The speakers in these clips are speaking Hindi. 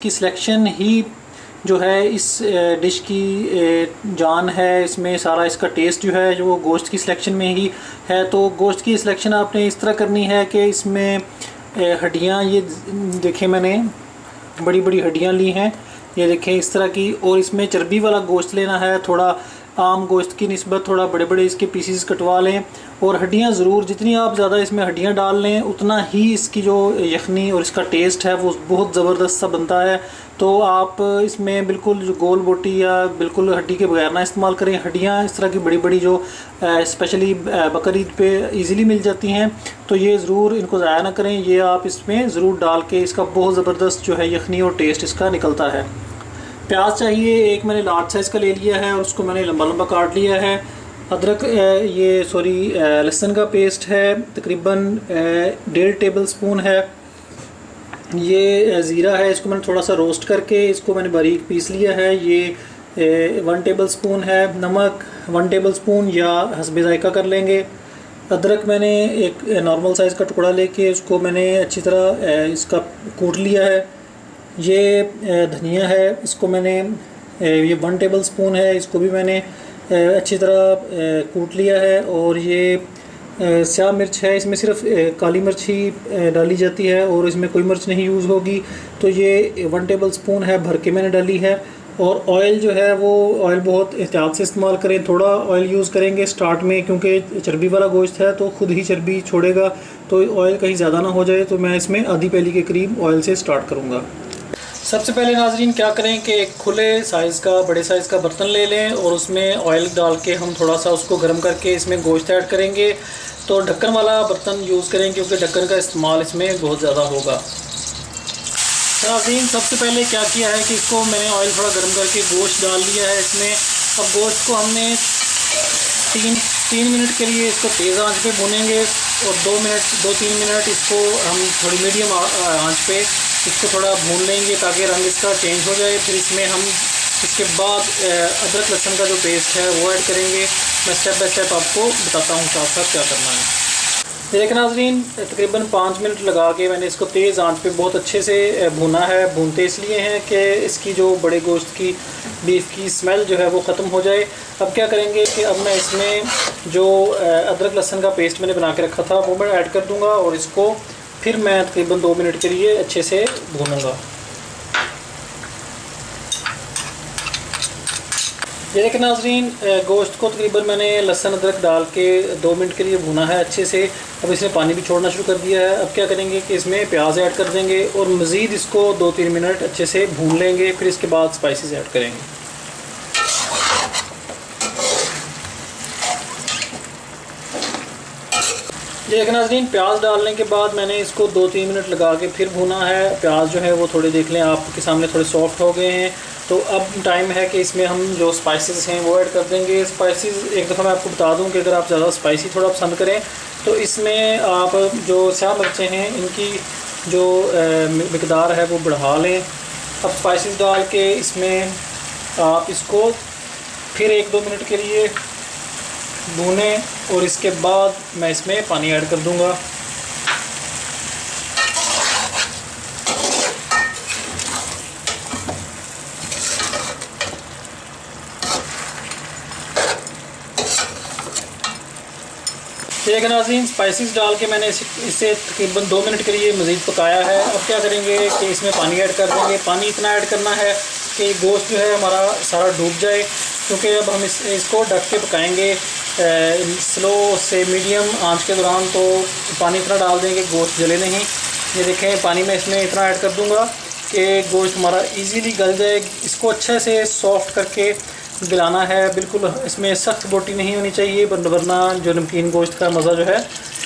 की सिलेक्शन ही जो है इस डिश की जान है। इसमें सारा इसका टेस्ट जो है जो वो गोश्त की सिलेक्शन में ही है। तो गोश्त की सिलेक्शन आपने इस तरह करनी है कि इसमें हड्डियाँ, ये देखें मैंने बड़ी बड़ी हड्डियाँ ली हैं, ये देखें इस तरह की। और इसमें चर्बी वाला गोश्त लेना है, थोड़ा आम गोश्त की निस्बत थोड़ा बड़े बड़े इसके पीसीस कटवा लें। और हड्डियाँ ज़रूर, जितनी आप ज़्यादा इसमें हड्डियाँ डाल लें उतना ही इसकी जो यखनी और इसका टेस्ट है वो बहुत ज़बरदस्त सा बनता है। तो आप इसमें बिल्कुल जो गोल बोटी या बिल्कुल हड्डी के बगैर ना इस्तेमाल करें। हड्डियाँ इस तरह की बड़ी बड़ी जो स्पेशली बकरी ईद पे इजीली मिल जाती हैं, तो ये ज़रूर इनको ज़ाया ना करें। ये आप इसमें ज़रूर डाल के इसका बहुत ज़बरदस्त जो है यखनी और टेस्ट इसका निकलता है। प्याज चाहिए, एक मैंने लार्ज साइज़ का ले लिया है और उसको मैंने लंबा लंबा काट लिया है। अदरक लहसुन का पेस्ट है तकरीबन 1.5 टेबल स्पून है। ये ज़ीरा है, इसको मैंने थोड़ा सा रोस्ट करके इसको मैंने बारीक पीस लिया है। ये 1 टेबल स्पून है। नमक 1 टेबल स्पून या हस्बे ज़ायका कर लेंगे। अदरक मैंने एक नॉर्मल साइज़ का टुकड़ा लेके उसको मैंने अच्छी तरह इसका कूट लिया है। ये धनिया है, इसको मैंने ये 1 टेबल स्पून है, इसको भी मैंने अच्छी तरह कूट लिया है। और ये स्याह मिर्च है, इसमें सिर्फ काली मिर्च ही डाली जाती है और इसमें कोई मिर्च नहीं यूज़ होगी। तो ये 1 टेबल स्पून है भर के मैंने डाली है। और ऑयल जो है वो ऑयल बहुत एहतियात से इस्तेमाल करें, थोड़ा ऑयल यूज़ करेंगे स्टार्ट में क्योंकि चर्बी वाला गोश्त है तो ख़ुद ही चर्बी छोड़ेगा। तो ऑयल कहीं ज़्यादा ना हो जाए, तो मैं इसमें आधी प्याली के करीब ऑयल से स्टार्ट करूँगा। सबसे पहले नाजरीन क्या करें कि एक खुले साइज़ का बड़े साइज़ का बर्तन ले लें और उसमें ऑयल डाल के हम थोड़ा सा उसको गर्म करके इसमें गोश्त ऐड करेंगे। तो ढक्कन वाला बर्तन यूज़ करें क्योंकि ढक्कन का इस्तेमाल इसमें बहुत ज़्यादा होगा। नाज़रीन सबसे पहले क्या किया है कि इसको मैंने ऑयल थोड़ा गर्म करके गोश्त डाल लिया है इसमें। अब गोश्त को हमने 3 मिनट के लिए इसको तेज़ आंच पे भूनेंगे और 2-3 मिनट इसको हम थोड़ी मीडियम आंच पे इसको थोड़ा भून लेंगे ताकि रंग इसका चेंज हो जाए। फिर इसमें हम इसके बाद अदरक लहसुन का जो पेस्ट है वो ऐड करेंगे। मैं स्टेप बाय स्टेप आपको बताता हूँ साथ साथ क्या करना है। देख नाज़रीन तकरीबन 5 मिनट लगा के मैंने इसको तेज़ आंच पे बहुत अच्छे से भुना है। भूनते इसलिए हैं कि इसकी जो बड़े गोश्त की बीफ की स्मेल जो है वो ख़त्म हो जाए। अब क्या करेंगे कि अब मैं इसमें जो अदरक लहसुन का पेस्ट मैंने बना के रखा था वो मैं ऐड कर दूँगा और इसको फिर मैं तकरीबन 2 मिनट के लिए अच्छे से भूनूंगा। ये देखिए नाज़रीन गोश्त को तकरीबन मैंने लहसुन अदरक डाल के 2 मिनट के लिए भुना है अच्छे से। अब इसमें पानी भी छोड़ना शुरू कर दिया है। अब क्या करेंगे कि इसमें प्याज ऐड कर देंगे और मज़ीद इसको 2-3 मिनट अच्छे से भून लेंगे। फिर इसके बाद स्पाइसेस ऐड करेंगे। ये एक नाज़रीन प्याज डालने के बाद मैंने इसको 2-3 मिनट लगा के फिर भुना है। प्याज जो है वो थोड़े देख लें आपके सामने थोड़े सॉफ्ट हो गए हैं। तो अब टाइम है कि इसमें हम जो स्पाइसेस हैं वो ऐड कर देंगे। स्पाइसेस एक दफ़ा मैं आपको बता दूं कि अगर आप ज़्यादा स्पाइसी थोड़ा पसंद करें तो इसमें आप जो स्याह मिर्चें हैं इनकी जो मिकदार है वो बढ़ा लें। अब स्पाइसेस डाल के इसमें आप इसको फिर 1-2 मिनट के लिए भूने और इसके बाद मैं इसमें पानी ऐड कर दूंगा। एक नाज़रीन स्पाइसेस डाल के मैंने इसे तकरीबन 2 मिनट के लिए मज़ीद पकाया है। अब क्या करेंगे कि इसमें पानी ऐड कर देंगे। पानी इतना ऐड करना है कि गोश्त जो है हमारा सारा डूब जाए, क्योंकि अब हम इसको ढक के पकाएंगे स्लो से मीडियम आंच के दौरान। तो पानी इतना डाल देंगे गोश्त जले नहीं। ये देखें पानी मैं इसमें इतना ऐड कर दूंगा कि गोश्त हमारा इजीली गल जाए। इसको अच्छे से सॉफ्ट करके गलाना है, बिल्कुल इसमें सख्त बोटी नहीं होनी चाहिए वरना जो नमकीन गोश्त का मज़ा जो है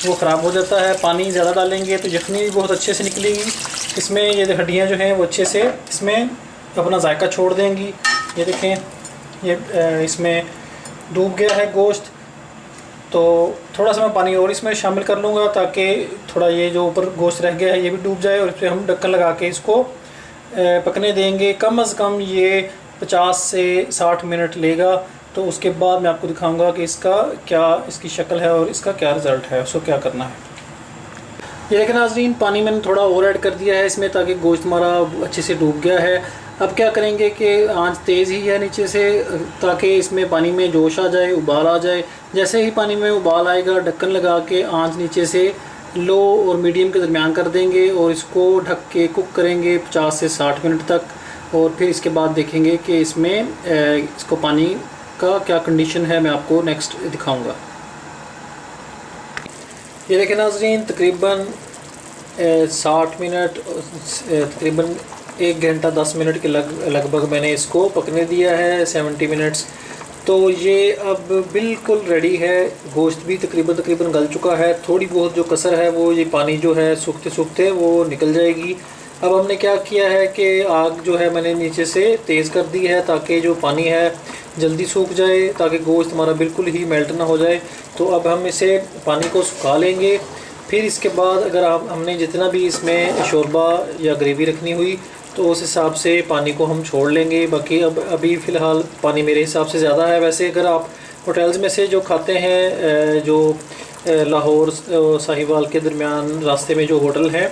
वो ख़राब हो जाता है। पानी ज़्यादा डालेंगे तो यखनी भी बहुत अच्छे से निकलेगी इसमें। ये हड्डियाँ जो हैं वो अच्छे से इसमें अपना जायका छोड़ देंगी। ये देखें ये इसमें डूब गया है गोश्त। तो थोड़ा सा मैं पानी और इसमें शामिल कर लूँगा ताकि थोड़ा ये जो ऊपर गोश्त रह गया है ये भी डूब जाए। और इस पर हम ढक्कन लगा के इसको पकने देंगे। कम अज़ कम ये 50 से 60 मिनट लेगा। तो उसके बाद मैं आपको दिखाऊंगा कि इसका क्या इसकी शक्ल है और इसका क्या रिज़ल्ट है, उसको क्या करना है। ये देखिए नाज़रीन, पानी मैंने थोड़ा और ऐड कर दिया है इसमें ताकि गोश्त हमारा अच्छे से डूब गया है। अब क्या करेंगे कि आंच तेज़ ही है नीचे से, ताकि इसमें पानी में जोश आ जाए, उबाल आ जाए। जैसे ही पानी में उबाल आएगा, ढक्कन लगा के आंच नीचे से लो और मीडियम के दरमियान कर देंगे और इसको ढक के कुक करेंगे 50 से 60 मिनट तक। और फिर इसके बाद देखेंगे कि इसमें इसको पानी का क्या कंडीशन है, मैं आपको नेक्स्ट दिखाऊंगा। ये देखें नाज़रीन, तकरीबन 60 मिनट, तकरीबन 1 घंटा 10 मिनट के लगभग मैंने इसको पकने दिया है, 70 मिनट्स। तो ये अब बिल्कुल रेडी है। गोश्त भी तकरीबन गल चुका है। थोड़ी बहुत जो कसर है वो ये पानी जो है सूखते सूखते वो निकल जाएगी। अब हमने क्या किया है कि आग जो है मैंने नीचे से तेज़ कर दी है ताकि जो पानी है जल्दी सूख जाए, ताकि गोश्त हमारा बिल्कुल ही मेल्ट ना हो जाए। तो अब हम इसे पानी को सुखा लेंगे। फिर इसके बाद अगर हमने जितना भी इसमें शोरबा या ग्रेवी रखनी हुई तो उस हिसाब से पानी को हम छोड़ लेंगे। बाकी अब अभी फ़िलहाल पानी मेरे हिसाब से ज़्यादा है। वैसे अगर आप होटल्स में से जो खाते हैं, जो लाहौर साहिवाल के दरमियान रास्ते में जो होटल है,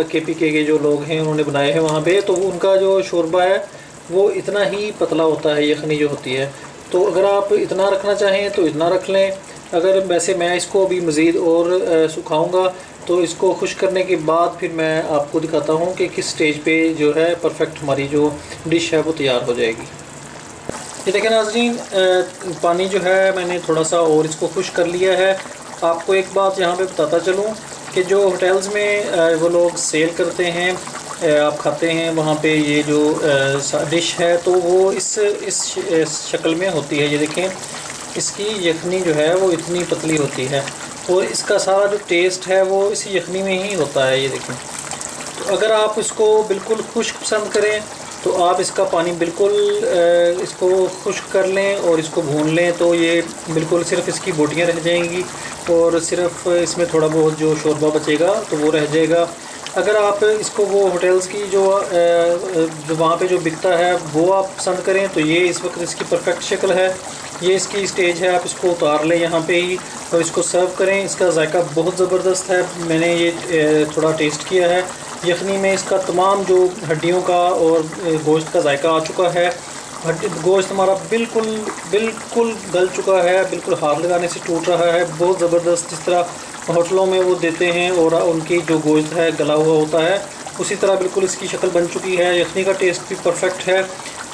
KPK के जो लोग हैं उन्होंने बनाए हैं वहाँ पे, तो उनका जो शोरबा है वो इतना ही पतला होता है, यखनी जो होती है। तो अगर आप इतना रखना चाहें तो इतना रख लें। अगर वैसे मैं इसको अभी मज़ीद और सुखाऊंगा तो इसको खुश करने के बाद फिर मैं आपको दिखाता हूँ कि किस स्टेज पे जो है परफेक्ट हमारी जो डिश है वो तैयार हो जाएगी। ये देखें नाज़रीन, पानी जो है मैंने थोड़ा सा और इसको खुश कर लिया है। आपको एक बात यहाँ पे बताता चलूँ कि जो होटल्स में वो लोग सेल करते हैं, आप खाते हैं वहाँ पे, ये जो डिश है तो वो इस शक्ल में होती है। ये देखें, इसकी यखनी जो है वो इतनी पतली होती है और इसका सारा जो टेस्ट है वो इसी यखनी में ही होता है। ये देखें, तो अगर आप इसको बिल्कुल खुश्क पसंद करें तो आप इसका पानी बिल्कुल इसको खुश्क कर लें और इसको भून लें, तो ये बिल्कुल सिर्फ इसकी बोटियाँ रह जाएंगी और सिर्फ इसमें थोड़ा बहुत जो शोरबा बचेगा तो वो रह जाएगा। अगर आप इसको वो होटल्स की जो वहाँ पे जो बिकता है वो आप पसंद करें तो ये इस वक्त इसकी परफेक्ट शक्ल है। ये इसकी स्टेज है, आप इसको उतार लें यहाँ पे ही और इसको सर्व करें। इसका जायका बहुत ज़बरदस्त है। मैंने ये थोड़ा टेस्ट किया है, यखनी में इसका तमाम जो हड्डियों का और गोश्त का जायका आ चुका है। गोश्त हमारा बिल्कुल गल चुका है, बिल्कुल हाथ लगाने से टूट रहा है, बहुत ज़बरदस्त। जिस तरह होटलों में वो देते हैं और उनकी जो गोश्त है गला हुआ होता है, उसी तरह बिल्कुल इसकी शक्ल बन चुकी है। यखनी का टेस्ट भी परफेक्ट है।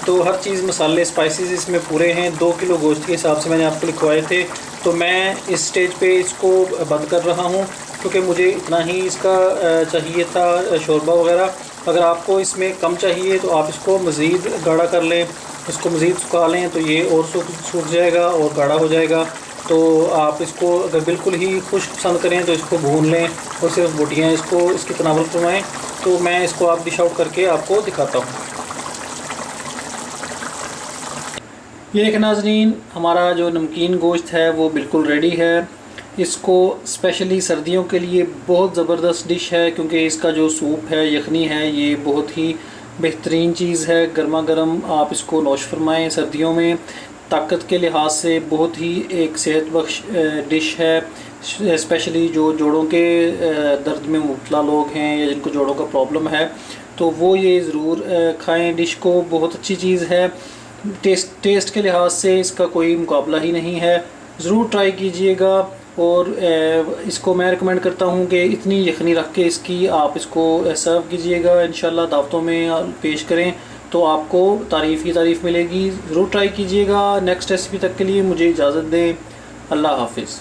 तो हर चीज़, मसाले, स्पाइसेस इसमें पूरे हैं। 2 किलो गोश्त के हिसाब से मैंने आपको लिखवाए थे। तो मैं इस स्टेज पे इसको बंद कर रहा हूँ क्योंकि मुझे इतना ही इसका चाहिए था शोरबा वगैरह। अगर आपको इसमें कम चाहिए तो आप इसको मज़ीद गाढ़ा कर लें, इसको मज़ीद सुखा लें तो ये और सूख जाएगा और गाढ़ा हो जाएगा। तो आप इसको अगर बिल्कुल ही खुश्क पसंद करें तो इसको भून लें और सिर्फ बोटियाँ इसकी तनावल करवाएँ। तो मैं इसको आप डिश आउट करके आपको दिखाता हूँ। ये देखें नाज़रीन, हमारा जो नमकीन गोश्त है वो बिल्कुल रेडी है। इसको स्पेशली सर्दियों के लिए बहुत ज़बरदस्त डिश है क्योंकि इसका जो सूप है, यखनी है, ये बहुत ही बेहतरीन चीज़ है। गर्मा गर्म आप इसको नोश फरमाएँ। सर्दियों में ताकत के लिहाज से बहुत ही एक सेहत बख्श डिश है। स्पेशली जो जोड़ों के दर्द में मुब्तला लोग हैं या जिनको जोड़ों का प्रॉब्लम है तो वो ये ज़रूर खाएँ। डिश को बहुत अच्छी चीज़ है। टेस्ट के लिहाज से इसका कोई मुकाबला ही नहीं है। ज़रूर ट्राई कीजिएगा और इसको मैं रिकमेंड करता हूँ कि इतनी यखनी रख के इसकी आप इसको सर्व कीजिएगा। इंशाल्लाह दावतों में पेश करें तो आपको तारीफ़ ही तारीफ़ मिलेगी। ज़रूर ट्राई कीजिएगा। नेक्स्ट रेसिपी तक के लिए मुझे इजाज़त दें। अल्लाह हाफिज़।